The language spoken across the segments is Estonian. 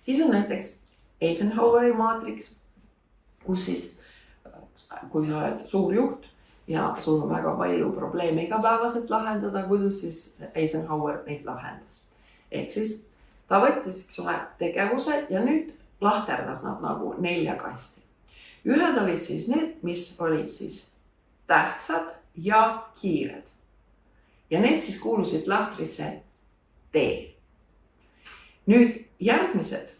Siis on näiteks Eisenhoweri maatriks, kus siis, kui sa oled suur juht ja sul on väga palju probleeme igapäevaselt lahendada, kuidas siis Eisenhower neid lahendas. Ehk siis ta võttis, eks ole, tegevused ja nüüd lahterdas nad nagu 4 kasti. Ühed olid siis need, mis olid siis tähtsad ja kiired. Ja need siis kuulusid lahtrisse tee. Nüüd järgmised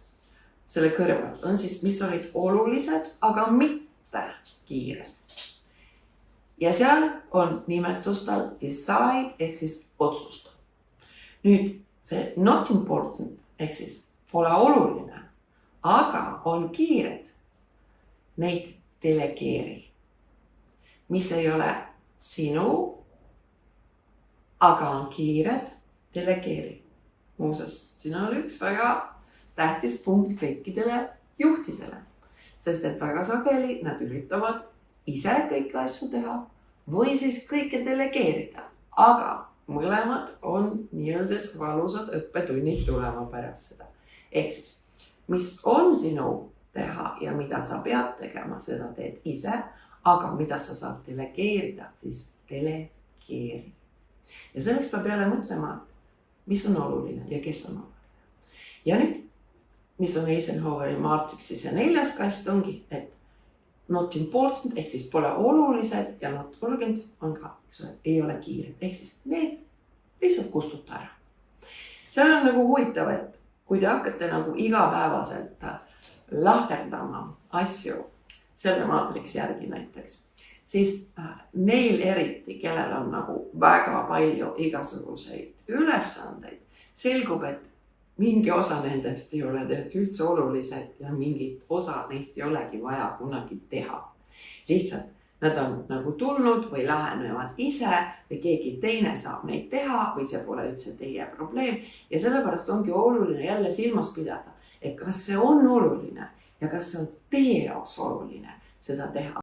selle kõrval on siis, mis olid olulised, aga mitte kiired. Ja seal on nimetustal decide ehk siis otsusta. Nüüd see not important ehk siis pole oluline, aga on kiired. Neid delegeeri, mis ei ole sinu, aga on kiired, delegeeri. Muuseas, siin on üks väga tähtis punkt kõikidele juhtidele, sest et väga sageli nad üritavad ise kõiki asju teha või siis kõike delegeerida, aga mõlemad on nii-öelda valusad õppetunnid tulema pärast seda. Ehk siis, mis on sinu teha ja mida sa pead tegema, seda teed ise, aga mida sa saad delegeerida, siis delegeeri. Ja selleks peab jälle mõtlema, mis on oluline ja kes on oluline. Ja nüüd, mis on Eisenhoweri maatriksis ja 4. kast ongi, et not important ehk siis pole olulised ja not urgent on ka, eks ole, ei ole kiired. Ehk siis need lihtsalt kustuta ära. Seal on nagu huvitav, et kui te hakkate nagu igapäevaselt lahterdama asju selle maatriksi järgi näiteks, siis neil eriti, kellel on nagu väga palju igasuguseid ülesandeid, selgub, et mingi osa nendest ei ole üldse olulised ja mingit osa neist ei olegi vaja kunagi teha. Lihtsalt nad on nagu tulnud või lähenevad ise või keegi teine saab neid teha või see pole üldse teie probleem. Ja sellepärast ongi oluline jälle silmas pidada, et kas see on oluline ja kas see on teie jaoks oluline seda teha.